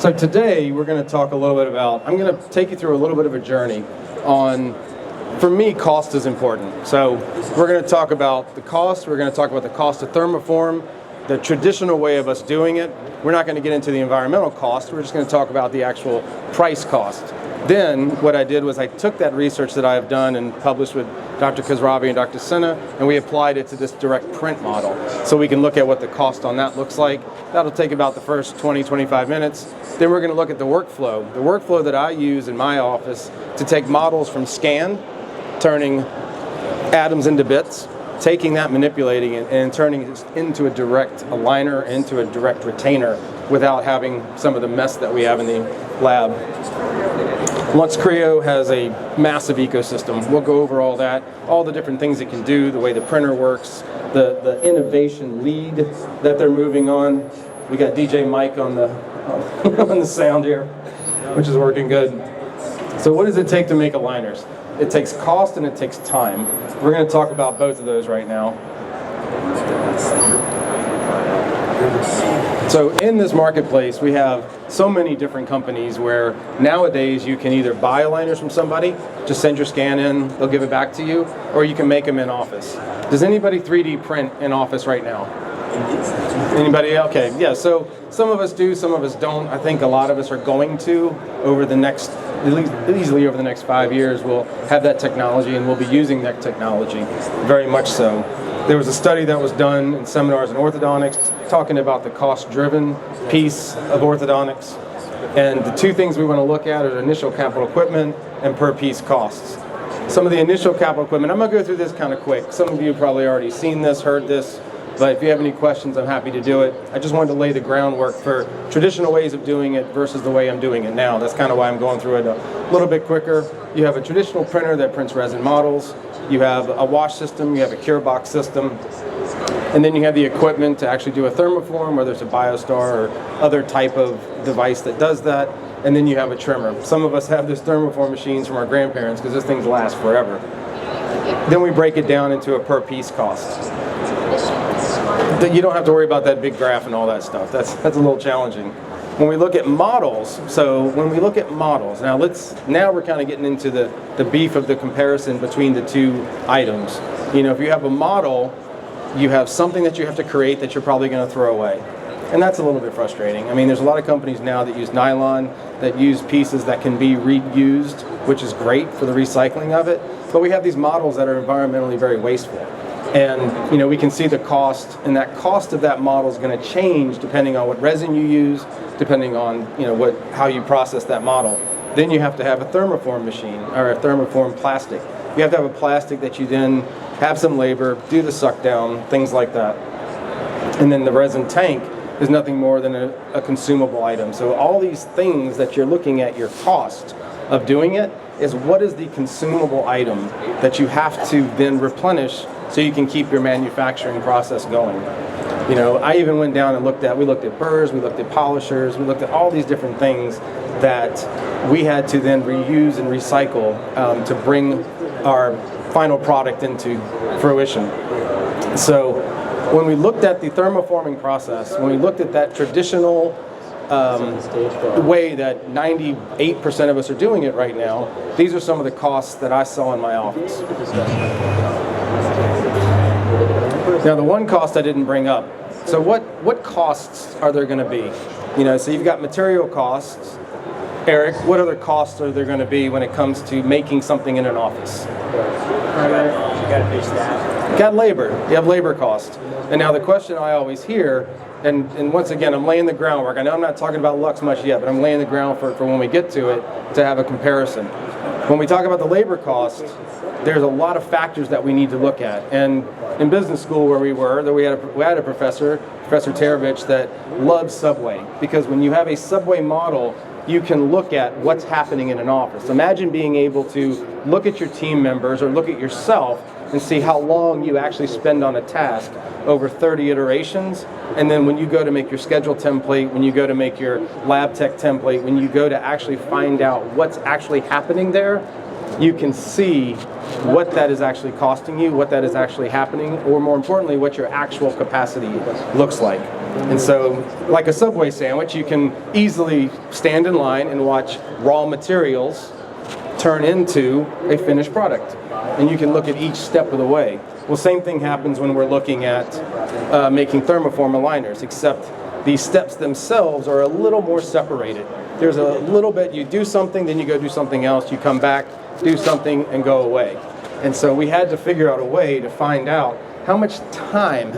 So today we're going to talk a little bit about, I'm going to take you through a little bit of a journey on, for me, cost is important. So we're going to talk about the cost, we're going to talk about the cost of thermoform, the traditional way of us doing it. We're not going to get into the environmental cost, we're just going to talk about the actual price cost. Then what I did was I took that research that I have done and published with Dr. Khosravi and Dr. Sinha, and we applied it to this direct print model. So we can look at what the cost on that looks like. That'll take about the first 20-25 minutes. Then we're going to look at the workflow that I use in my office to take models from scan, turning atoms into bits, taking that, manipulating it, and turning it into a direct aligner, into a direct retainer without having some of the mess that we have in the lab. LuxCreo has a massive ecosystem. We'll go over all that, all the different things it can do, the way the printer works, the innovation lead that they're moving on. We got DJ Mike on the on the sound here, which is working good. So what does it take to make aligners? It takes cost and it takes time. We're going to talk about both of those right now. So in this marketplace, we have so many different companies where nowadays you can either buy aligners from somebody, just send your scan in, they'll give it back to you, or you can make them in office. Does anybody 3D print in office right now? Anybody? Okay, yeah, so some of us do, some of us don't. I think a lot of us are going to over the next, at least easily over the next 5 years, we'll have that technology and we'll be using that technology, very much so. There was a study that was done in seminars in orthodontics talking about the cost-driven piece of orthodontics. And the two things we want to look at are initial capital equipment and per piece costs. Some of the initial capital equipment, I'm going to go through this kind of quick. Some of you have probably already seen this, heard this, but if you have any questions, I'm happy to do it. I just wanted to lay the groundwork for traditional ways of doing it versus the way I'm doing it now. That's kind of why I'm going through it a little bit quicker. You have a traditional printer that prints resin models. You have a wash system, you have a cure box system, and then you have the equipment to actually do a thermoform, whether it's a BioStar or other type of device that does that, and then you have a trimmer. Some of us have this thermoform machines from our grandparents because this thing lasts forever. Then we break it down into a per piece cost. You don't have to worry about that big graph and all that stuff. That's a little challenging. When we look at models, now we're kind of getting into the beef of the comparison between the two items. You know, if you have a model, you have something that you have to create that you're probably going to throw away. And that's a little bit frustrating. I mean, there's a lot of companies now that use nylon, that use pieces that can be reused, which is great for the recycling of it. But we have these models that are environmentally very wasteful. And, you know, we can see the cost, and that cost of that model is going to change depending on what resin you use, depending on, you know, how you process that model. Then you have to have a thermoform machine, or a thermoform plastic. You have to have a plastic that you then have some labor, do the suck down, things like that. And then the resin tank is nothing more than a consumable item. So all these things that you're looking at, your cost of doing it, is what is the consumable item that you have to then replenish so you can keep your manufacturing process going. You know, I even went down and we looked at burrs, we looked at polishers, we looked at all these different things that we had to then reuse and recycle to bring our final product into fruition. So when we looked at the thermoforming process, when we looked at that traditional way that 98% of us are doing it right now, these are some of the costs that I saw in my office. Now, the one cost I didn't bring up. So what costs are there going to be? You know, so you've got material costs. Eric, what other costs are there going to be when it comes to making something in an office? You got to pay staff. You got labor. You have labor costs. And now the question I always hear, and once again, I'm laying the groundwork. I know I'm not talking about Lux much yet, but I'm laying the ground for when we get to it to have a comparison. When we talk about the labor cost, there's a lot of factors that we need to look at. And in business school where we were, we had a professor, Professor Terovich, that loved Subway. Because when you have a Subway model, you can look at what's happening in an office. Imagine being able to look at your team members or look at yourself and see how long you actually spend on a task over 30 iterations. And then when you go to make your schedule template, when you go to make your lab tech template, when you go to actually find out what's actually happening there, you can see what that is actually costing you, what that is actually happening, or more importantly, what your actual capacity looks like. And so, like a Subway sandwich, you can easily stand in line and watch raw materials turn into a finished product. And you can look at each step of the way. Well, same thing happens when we're looking at making thermoform aligners, except these steps themselves are a little more separated. There's a little bit, you do something, then you go do something else, you come back, do something, and go away. And so we had to figure out a way to find out how much time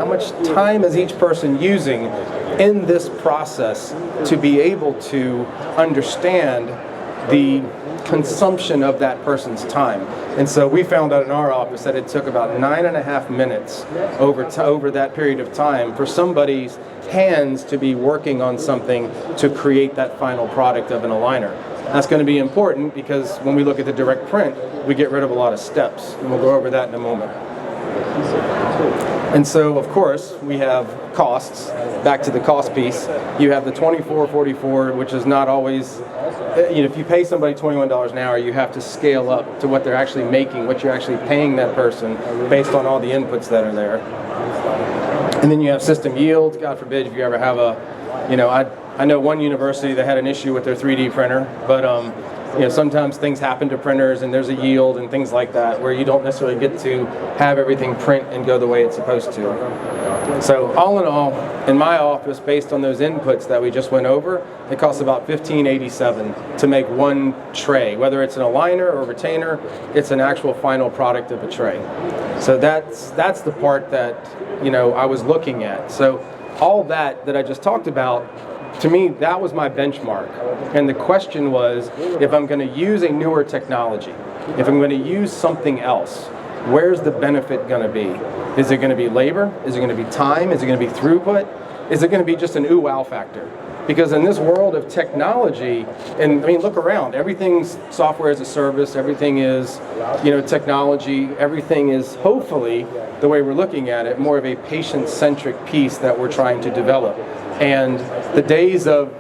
is each person using in this process to be able to understand the consumption of that person's time. And so we found out in our office that it took about 9.5 minutes over that period of time for somebody's hands to be working on something to create that final product of an aligner. That's going to be important because when we look at the direct print, we get rid of a lot of steps, and we'll go over that in a moment. And so, of course, we have costs. Back to the cost piece, you have the $24.44, which is not always, if you pay somebody $21 an hour, you have to scale up to what they're actually making, what you're actually paying that person based on all the inputs that are there. And then you have system yield. God forbid if you ever have I know one university that had an issue with their 3D printer, but sometimes things happen to printers and there's a yield and things like that where you don't necessarily get to have everything print and go the way it's supposed to. So all in all, in my office, based on those inputs that we just went over, it costs about $15.87 to make one tray. Whether it's an aligner or retainer, it's an actual final product of a tray. So that's the part that I was looking at. So all that I just talked about, to me, that was my benchmark. And the question was, if I'm going to use a newer technology, if I'm going to use something else, where's the benefit going to be? Is it going to be labor? Is it going to be time? Is it going to be throughput? Is it going to be just an ooh-wow factor? Because in this world of technology, and I mean, look around, everything's software as a service, everything is, technology, everything is hopefully, the way we're looking at it, more of a patient-centric piece that we're trying to develop. And the days of,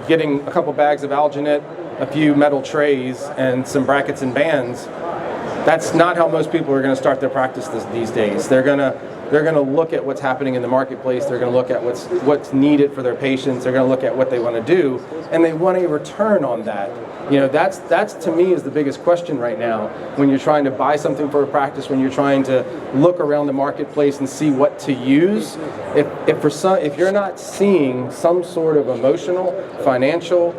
getting a couple bags of alginate, a few metal trays, and some brackets and bands, that's not how most people are going to start their practice these days. They're going to look at what's happening in the marketplace. They're going to look at what's needed for their patients. They're going to look at what they want to do, and they want a return on that. That's to me is the biggest question right now when you're trying to buy something for a practice, when you're trying to look around the marketplace and see what to use. If you're not seeing some sort of emotional, financial,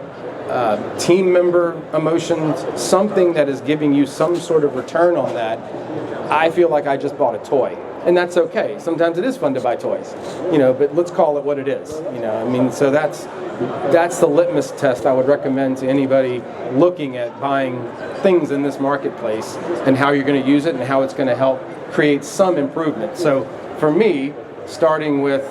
team member emotions, something that is giving you some sort of return on that, I feel like I just bought a toy. And that's okay. Sometimes it is fun to buy toys, but let's call it what it is. So that's the litmus test I would recommend to anybody looking at buying things in this marketplace and how you're going to use it and how it's going to help create some improvement. So for me, starting with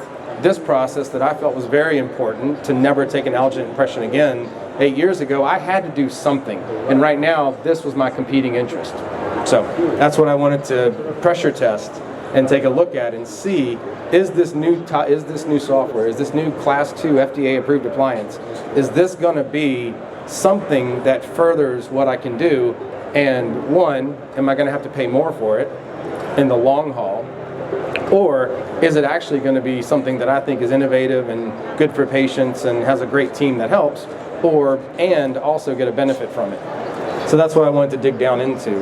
this process that I felt was very important to never take an alginate impression again 8 years ago, I had to do something. And right now, this was my competing interest. So that's what I wanted to pressure test and take a look at and see, is this new software, is this new Class 2 FDA approved appliance, is this going to be something that furthers what I can do? And one, am I going to have to pay more for it in the long haul? Or is it actually going to be something that I think is innovative and good for patients and has a great team that helps, and also get a benefit from it? So that's what I wanted to dig down into.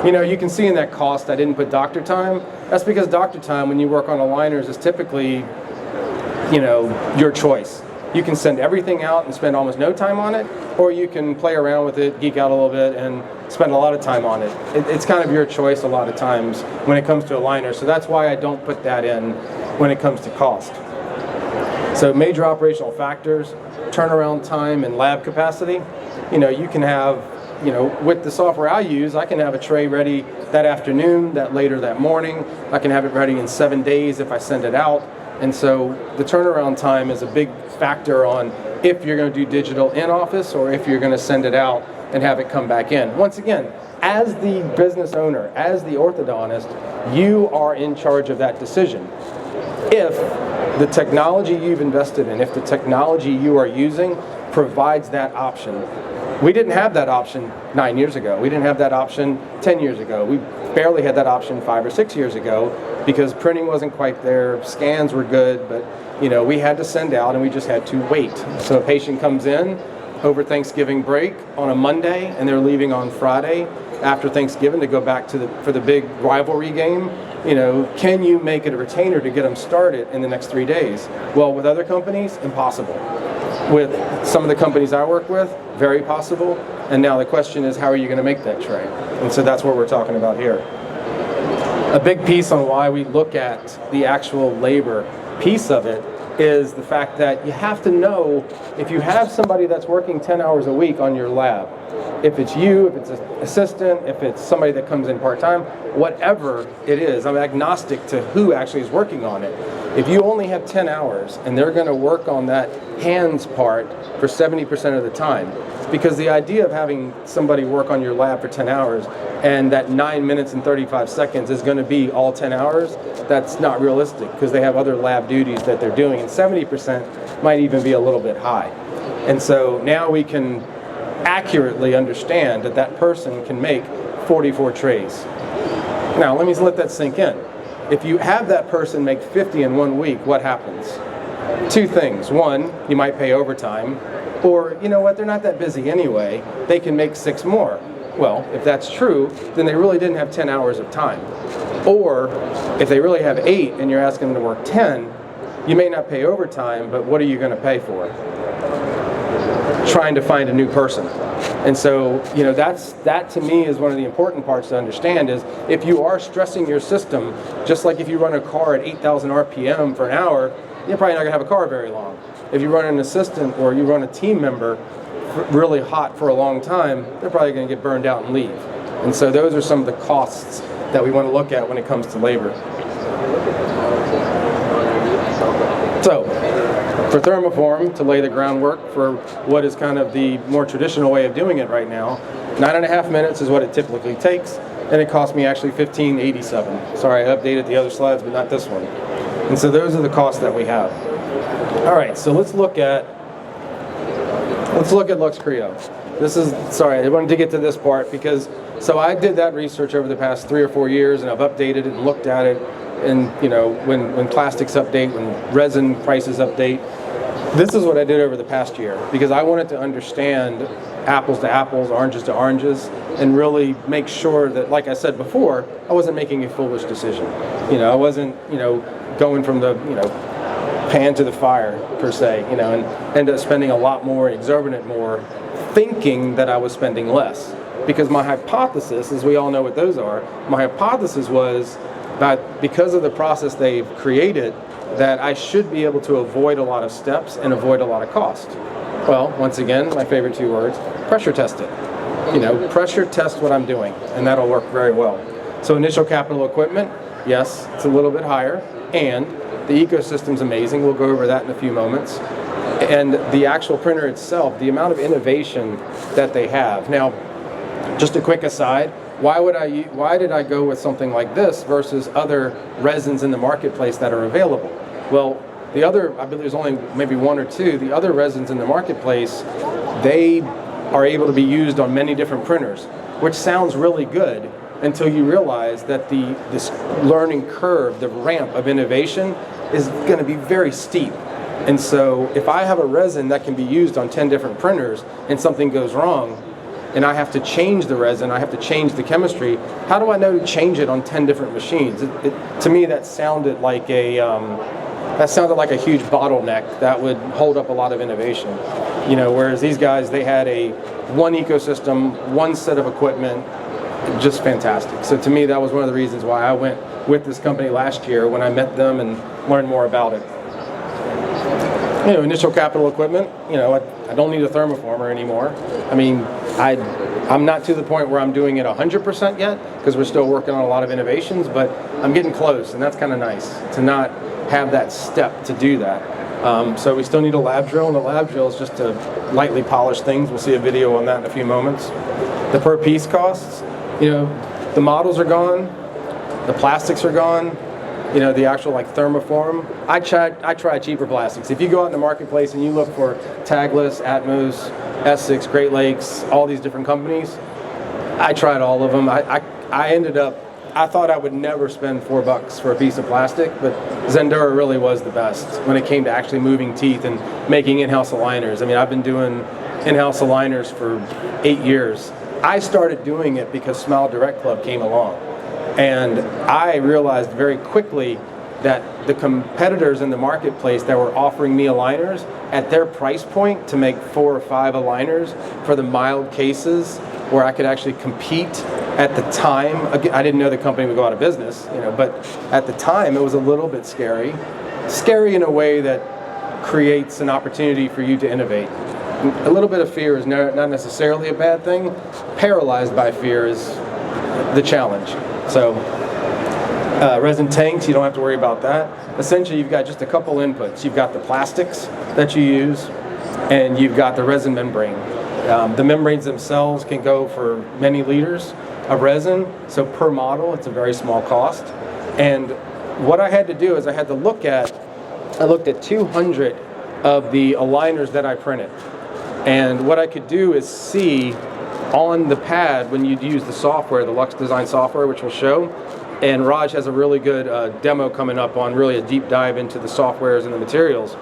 You can see in that cost I didn't put doctor time. That's because doctor time when you work on aligners is typically, your choice. You can send everything out and spend almost no time on it, or you can play around with it, geek out a little bit, and spend a lot of time on it. It's kind of your choice a lot of times when it comes to aligners. So that's why I don't put that in when it comes to cost. So major operational factors, turnaround time and lab capacity. You can have, with the software I use, I can have a tray ready that afternoon, later that morning. I can have it ready in 7 days if I send it out. And so the turnaround time is a big factor on if you're going to do digital in office or if you're going to send it out and have it come back in. Once again, as the business owner, as the orthodontist, you are in charge of that decision. If the technology you've invested in, if the technology you are using provides that option. We didn't have that option 9 years ago. We didn't have that option 10 years ago. We barely had that option 5 or 6 years ago because printing wasn't quite there. Scans were good, but we had to send out and we just had to wait. So a patient comes in over Thanksgiving break on a Monday and they're leaving on Friday after Thanksgiving to go back for the big rivalry game. Can you make it a retainer to get them started in the next 3 days? Well, with other companies, impossible. With some of the companies I work with, very possible. And now the question is, how are you going to make that tray? And so that's what we're talking about here. A big piece on why we look at the actual labor piece of it is the fact that you have to know if you have somebody that's working 10 hours a week on your lab, if it's you, if it's an assistant, if it's somebody that comes in part-time, whatever it is, I'm agnostic to who actually is working on it. If you only have 10 hours and they're going to work on that hands part for 70% of the time, because the idea of having somebody work on your lab for 10 hours and that 9 minutes and 35 seconds is going to be all 10 hours, that's not realistic because they have other lab duties that they're doing, and 70% might even be a little bit high. And so now we can accurately understand that that person can make 44 trays. Now let that sink in. If you have that person make 50 in 1 week, what happens? Two things. One, you might pay overtime, or you know what, they're not that busy anyway, they can make 6 more. Well, if that's true, then they really didn't have 10 hours of time. Or if they really have 8 and you're asking them to work 10, you may not pay overtime, but what are you going to pay for? Trying to find a new person. And so, that to me is one of the important parts to understand is if you are stressing your system, just like if you run a car at 8,000 RPM for an hour, you're probably not going to have a car very long. If you run an assistant or you run a team member really hot for a long time, they're probably going to get burned out and leave. And so those are some of the costs that we want to look at when it comes to labor. So, for thermoform, to lay the groundwork for what is kind of the more traditional way of doing it right now, 9.5 minutes is what it typically takes, and it cost me actually $15.87. Sorry, I updated the other slides, but not this one. And so those are the costs that we have. All right, so let's look at LuxCreo. Sorry, I wanted to get to this part because, so I did that research over the past 3 or 4 years, and I've updated it and looked at it, and when plastics update, when resin prices update, this is what I did over the past year because I wanted to understand apples to apples, oranges to oranges, and really make sure that, like I said before, I wasn't making a foolish decision. I wasn't, going from the, pan to the fire per se, and end up spending a lot more, exorbitant more, thinking that I was spending less. Because my hypothesis, as we all know what those are, my hypothesis was that because of the process they've created, that I should be able to avoid a lot of steps and avoid a lot of cost. Well, once again, my favorite 2 words, pressure test it. Pressure test what I'm doing, and that'll work very well. So initial capital equipment, yes, it's a little bit higher, and the ecosystem's amazing. We'll go over that in a few moments. And the actual printer itself, the amount of innovation that they have. Now, just a quick aside, why did I go with something like this versus other resins in the marketplace that are available? Well, the other, I believe there's only maybe 1 or 2, the other resins in the marketplace, they are able to be used on many different printers, which sounds really good until you realize that this learning curve, the ramp of innovation is going to be very steep. And so if I have a resin that can be used on 10 different printers and something goes wrong, and I have to change the resin, I have to change the chemistry, how do I know to change it on 10 different machines? To me, that sounded like a huge bottleneck that would hold up a lot of innovation. Whereas these guys, they had one ecosystem, one set of equipment, just fantastic. So to me, that was one of the reasons why I went with this company last year when I met them and learned more about it. Initial capital equipment, I don't need a thermoformer anymore. I mean, I'm not to the point where I'm doing it 100% yet because we're still working on a lot of innovations, but I'm getting close, and that's kind of nice to not have that step to do that. So we still need a lab drill, and the lab drill is just to lightly polish things. We'll see a video on that in a few moments. The per piece costs, the models are gone, the plastics are gone, the actual like thermoform. I try cheaper plastics. If you go out in the marketplace and you look for Tagless, Atmos, Essex, Great Lakes, all these different companies, I tried all of them. I thought I would never spend $4 for a piece of plastic, but Zendura really was the best when it came to actually moving teeth and making in-house aligners. I mean, I've been doing in-house aligners for 8 years. I started doing it because Smile Direct Club came along. And I realized very quickly that the competitors in the marketplace that were offering me aligners at their price point to make 4 or 5 aligners for the mild cases where I could actually compete at the time. I didn't know the company would go out of business, but at the time it was a little bit scary. Scary in a way that creates an opportunity for you to innovate. A little bit of fear is not necessarily a bad thing. Paralyzed by fear is the challenge. So resin tanks, you don't have to worry about that. Essentially, you've got just a couple inputs. You've got the plastics that you use, and you've got the resin membrane. The membranes themselves can go for many liters of resin, so per model, it's a very small cost. And what I had to do is I looked at 200 of the aligners that I printed. And what I could do is see on the pad when you'd use the software, the Lux Design software, which will show, and Raj has a really good demo coming up on really a deep dive into the softwares and the materials.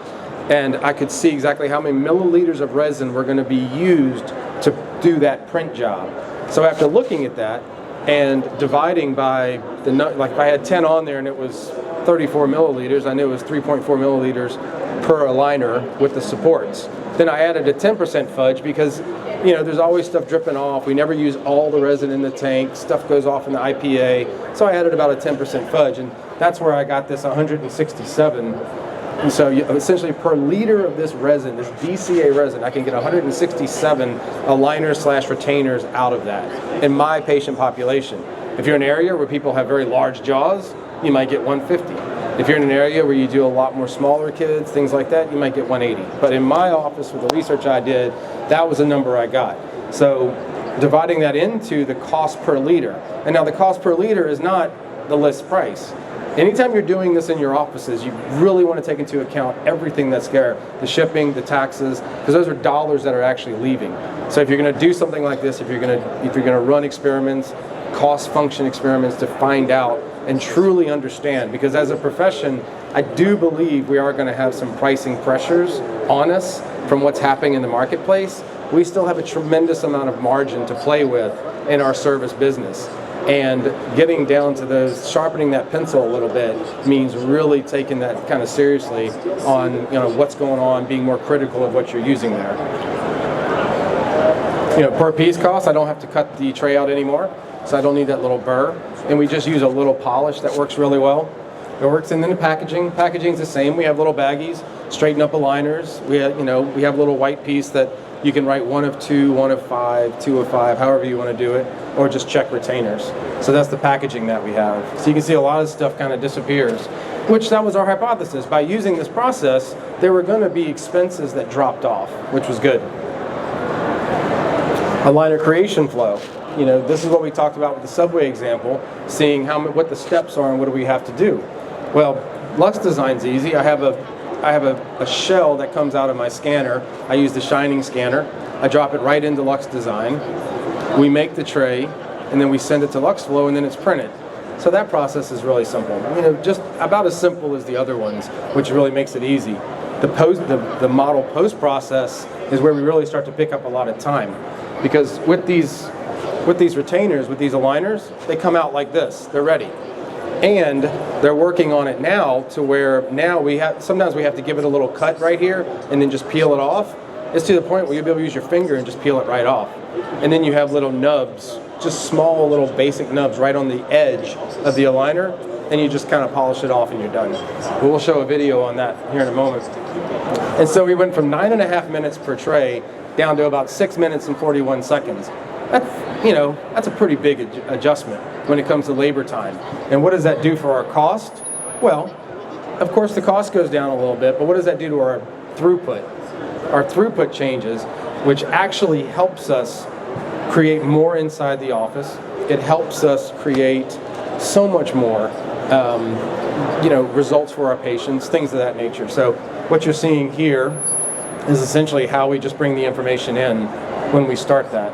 And I could see exactly how many milliliters of resin were going to be used to do that print job. So after looking at that and dividing by like if I had 10 on there and it was 34 milliliters, I knew it was 3.4 milliliters per aligner with the supports. Then I added a 10% fudge because there's always stuff dripping off. We never use all the resin in the tank. Stuff goes off in the IPA. So I added about a 10% fudge, and that's where I got this 167. And so essentially per liter of this resin, this DCA resin, I can get 167 aligners / retainers out of that in my patient population. If you're in an area where people have very large jaws, you might get 150. If you're in an area where you do a lot more smaller kids, things like that, you might get 180. But in my office, with the research I did, that was the number I got. So dividing that into the cost per liter. And now the cost per liter is not the list price. Anytime you're doing this in your offices, you really want to take into account everything that's there, the shipping, the taxes, because those are dollars that are actually leaving. So if you're going to do something like this, if you're going to run experiments, cost function experiments to find out and truly understand, because as a profession, I do believe we are going to have some pricing pressures on us from what's happening in the marketplace. We still have a tremendous amount of margin to play with in our service business. And getting down to those, sharpening that pencil a little bit means really taking that kind of seriously on what's going on, being more critical of what you're using there. Per piece cost, I don't have to cut the tray out anymore, so I don't need that little burr. And we just use a little polish that works really well. It works, and then the packaging. Packaging's the same. We have little baggies, straighten up aligners. We have a little white piece that you can write 1 of 2, 1 of 5, 2 of 5, however you want to do it, or just check retainers. So that's the packaging that we have. So you can see a lot of stuff kind of disappears, which that was our hypothesis. By using this process, there were going to be expenses that dropped off, which was good. Aligner creation flow. This is what we talked about with the subway example, seeing what the steps are and what do we have to do. Well, Lux Design's easy. I have a shell that comes out of my scanner. I use the Shining scanner. I drop it right into Lux Design. We make the tray, and then we send it to LuxFlow, and then it's printed. So that process is really simple. Just about as simple as the other ones, which really makes it easy. The model post process is where we really start to pick up a lot of time, because with these retainers, with these aligners, they come out like this. They're ready. And they're working on it now to where now sometimes we have to give it a little cut right here and then just peel it off. It's to the point where you'll be able to use your finger and just peel it right off. And then you have little nubs, just small little basic nubs right on the edge of the aligner, and you just kind of polish it off and you're done. We'll show a video on that here in a moment. And so we went from 9.5 minutes per tray down to about 6 minutes and 41 seconds. That's a pretty big adjustment when it comes to labor time. And what does that do for our cost? Well, of course the cost goes down a little bit, but what does that do to our throughput? Our throughput changes, which actually helps us create more inside the office. It helps us create so much more results for our patients, things of that nature. So what you're seeing here is essentially how we just bring the information in when we start that.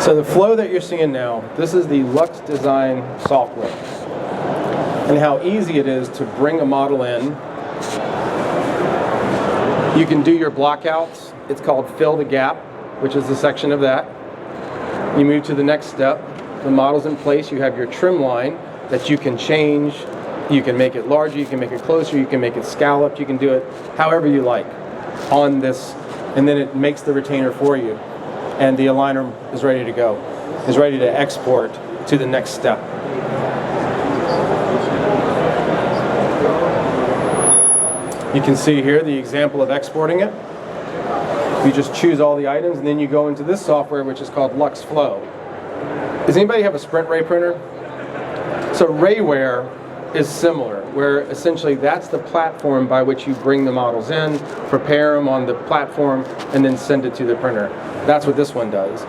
So the flow that you're seeing now, this is the Lux Design software, and how easy it is to bring a model in. You can do your blockouts. It's called Fill the Gap, which is the section of that. You move to the next step. The model's in place. You have your trim line that you can change. You can make it larger, you can make it closer, you can make it scalloped, you can do it however you like on this, and then it makes the retainer for you. And the aligner is ready to go, is ready to export to the next step. You can see here the example of exporting it. You just choose all the items, and then you go into this software, which is called LuxFlow. Does anybody have a Sprint Ray printer? So Rayware is similar, where essentially that's the platform by which you bring the models in, prepare them on the platform, and then send it to the printer. That's what this one does.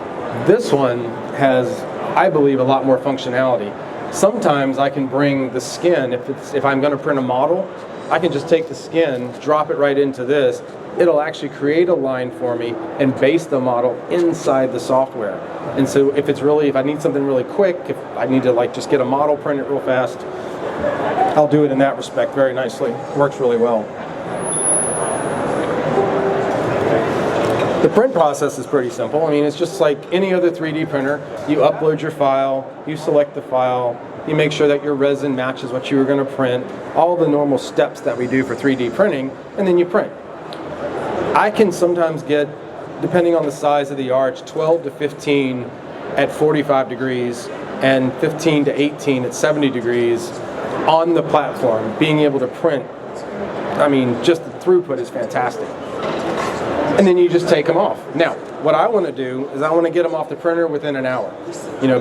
This one has, I believe, a lot more functionality. Sometimes I can bring the skin, if I'm going to print a model, I can just take the skin, drop it right into this. It'll actually create a line for me and base the model inside the software. And so if I need something really quick, if I need to just get a model, print it real fast, I'll do it in that respect very nicely. Works really well. The print process is pretty simple. I mean, it's just like any other 3D printer. You upload your file, you select the file, you make sure that your resin matches what you were going to print, all the normal steps that we do for 3D printing, and then you print. I can sometimes get, depending on the size of the arch, 12 to 15 at 45 degrees and 15 to 18 at 70 degrees on the platform, being able to print. I mean, just the throughput is fantastic. And then you just take them off. Now, what I want to do is I want to get them off the printer within an hour,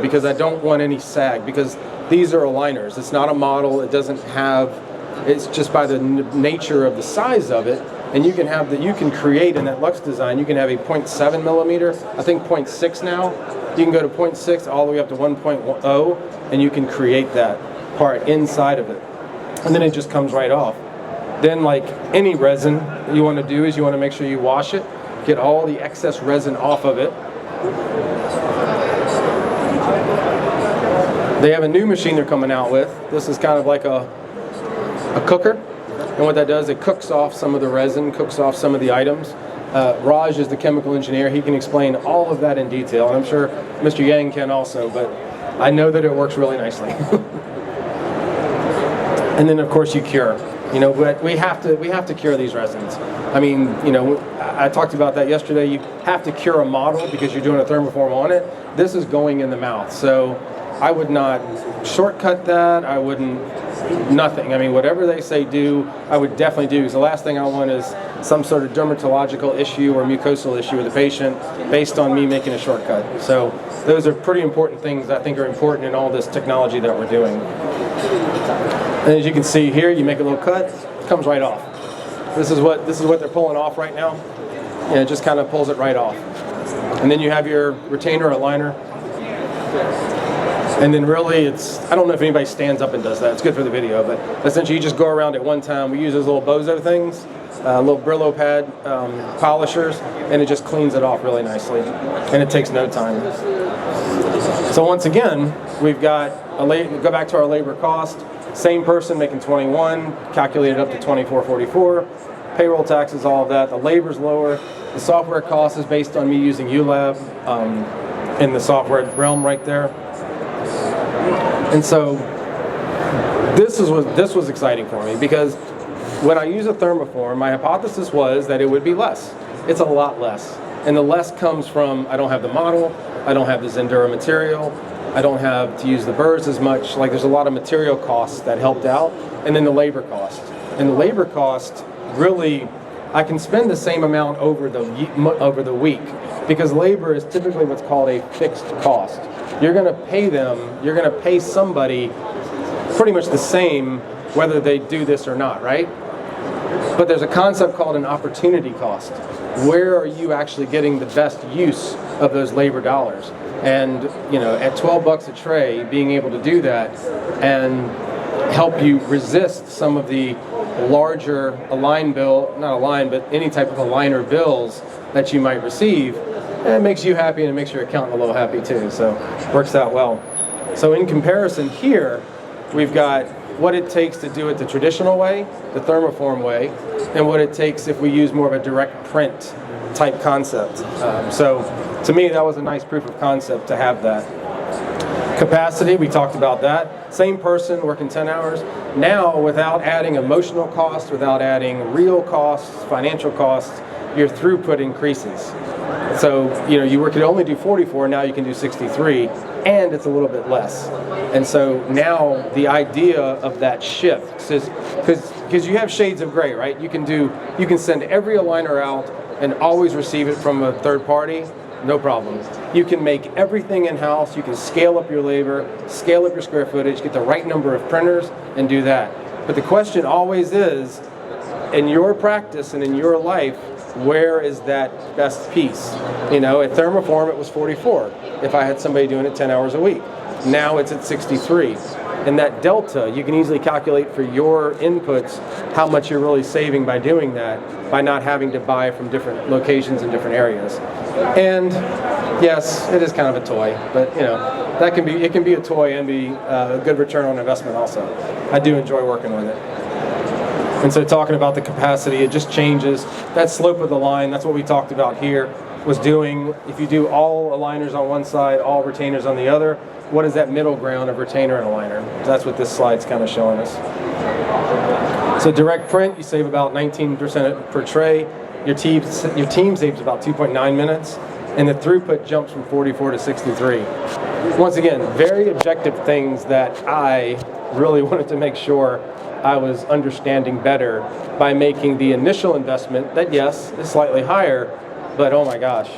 because I don't want any sag, because these are aligners. It's not a model. It doesn't have, it's just by the nature of the size of it. And you can create in that Lux Design, you can have a 0.7 millimeter, I think 0.6 now. You can go to 0.6 all the way up to 1.0, and you can create that part inside of it. And then it just comes right off. Then, like any resin, what you want to do is you want to make sure you wash it, get all the excess resin off of it. They have a new machine they're coming out with. This is kind of like a cooker. And what that does, it cooks off some of the resin, cooks off some of the items. Raj is the chemical engineer. He can explain all of that in detail. And I'm sure Mr. Yang can also, but I know that it works really nicely. And then, of course, you cure. But we have to cure these resins. I mean, I talked about that yesterday. You have to cure a model because you're doing a thermoform on it. This is going in the mouth. So I would not shortcut that. I wouldn't, nothing. I mean, whatever they say do, I would definitely do. Because the last thing I want is some sort of dermatological issue or mucosal issue with the patient based on me making a shortcut. So those are pretty important things I think are important in all this technology that we're doing. And as you can see here, you make a little cut, it comes right off. This is what they're pulling off right now. And it just kind of pulls it right off. And then you have your retainer or liner. And then really I don't know if anybody stands up and does that. It's good for the video, but essentially you just go around at one time. We use those little bozo things, little Brillo pad polishers, and it just cleans it off really nicely. And it takes no time. So once again, we've got go back to our labor cost. Same person making 21, calculated up to 24.44. Payroll taxes, all of that. The labor's lower. The software cost is based on me using ULab in the software realm right there. And so this was exciting for me because when I use a thermoform, my hypothesis was that it would be less. It's a lot less. And the less comes from I don't have the model, I don't have the Zendura material, I don't have to use the burrs as much. Like there's a lot of material costs that helped out, and then the labor cost. And the labor cost really, I can spend the same amount over the week because labor is typically what's called a fixed cost. You're going to pay them, you're going to pay somebody pretty much the same whether they do this or not, right? But there's a concept called an opportunity cost. Where are you actually getting the best use of those labor dollars? And at 12 bucks a tray, being able to do that and help you resist some of the larger align bill, not align, but any type of aligner bills that you might receive, it makes you happy and it makes your accountant a little happy too. So works out well. So in comparison here, we've got what it takes to do it the traditional way, the thermoform way, and what it takes if we use more of a direct print type concept. So to me, that was a nice proof of concept to have that. Capacity, we talked about that. Same person working 10 hours. Now, without adding emotional costs, without adding real costs, financial costs, your throughput increases. So, you could only do 44, now you can do 63, and it's a little bit less. And so now the idea of that shift is, because you have shades of gray, right? You can send every aligner out and always receive it from a third party, no problem. You can make everything in-house, you can scale up your labor, scale up your square footage, get the right number of printers, and do that. But the question always is, in your practice and in your life, where is that best piece? At thermoform it was 44 if I had somebody doing it 10 hours a week. Now it's at 63. And that delta, you can easily calculate for your inputs how much you're really saving by doing that, by not having to buy from different locations in different areas. And yes, it is kind of a toy, but it can be a toy and be a good return on investment also. I do enjoy working with it. And so talking about the capacity, it just changes. That slope of the line, that's what we talked about here, was doing, if you do all aligners on one side, all retainers on the other, what is that middle ground of retainer and aligner? That's what this slide's kind of showing us. So direct print, you save about 19% per tray. Your team saves about 2.9 minutes, and the throughput jumps from 44 to 63. Once again, very objective things that I really wanted to make sure I was understanding better by making the initial investment that, yes, is slightly higher, but oh my gosh,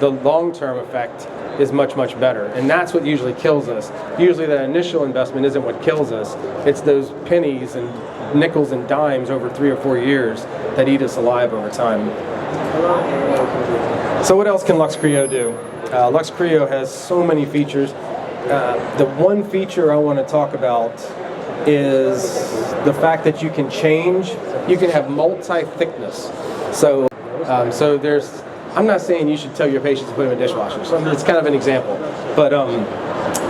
the long-term effect is much, much better. And that's what usually kills us. Usually that initial investment isn't what kills us. It's those pennies and nickels and dimes over 3 or 4 years that eat us alive over time. So what else can LuxCreo do? LuxCreo has so many features. The one feature I want to talk about is the fact that you can have multi-thickness. So there's, I'm not saying you should tell your patients to put them in dishwashers. So it's kind of an example. But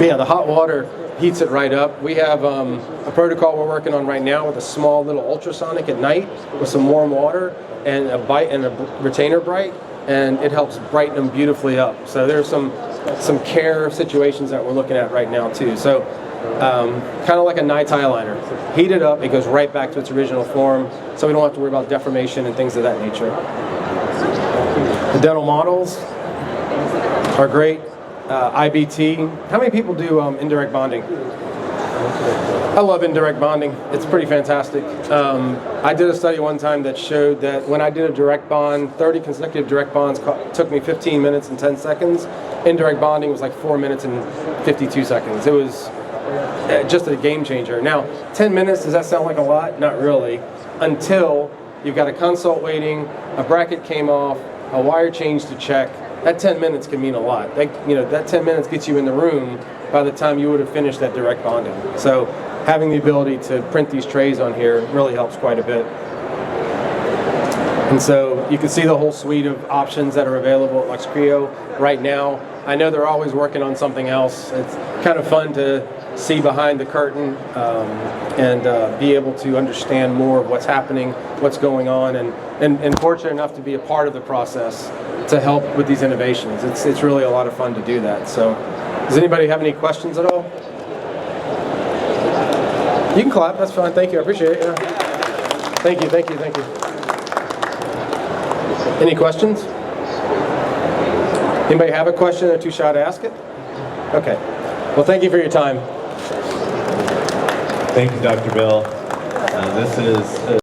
yeah, the hot water heats it right up. We have a protocol we're working on right now with a small little ultrasonic at night with some warm water and a retainer bright, and it helps brighten them beautifully up. So there's some care situations that we're looking at right now too. So kind of like a night eyeliner. Heat it up, it goes right back to its original form, so we don't have to worry about deformation and things of that nature. The dental models are great. IBT. How many people do indirect bonding? I love indirect bonding. It's pretty fantastic. I did a study one time that showed that when I did a direct bond, 30 consecutive direct bonds took me 15 minutes and 10 seconds. Indirect bonding was like 4 minutes and 52 seconds. It was just a game changer. Now, 10 minutes, does that sound like a lot? Not really, until you've got a consult waiting, a bracket came off, a wire change to check. That 10 minutes can mean a lot. That 10 minutes gets you in the room by the time you would have finished that direct bonding. So having the ability to print these trays on here really helps quite a bit. And so you can see the whole suite of options that are available at LuxCreo right now. I know they're always working on something else. It's kind of fun to see behind the curtain and be able to understand more of what's happening, what's going on, and fortunate enough to be a part of the process to help with these innovations. It's really a lot of fun to do that. So does anybody have any questions at all? You can clap, that's fine. Thank you, I appreciate it. Yeah. Thank you, thank you, thank you. Any questions? Anybody have a question or too shy to ask it? Okay. Well, thank you for your time. Thank you, Dr. Bill. This is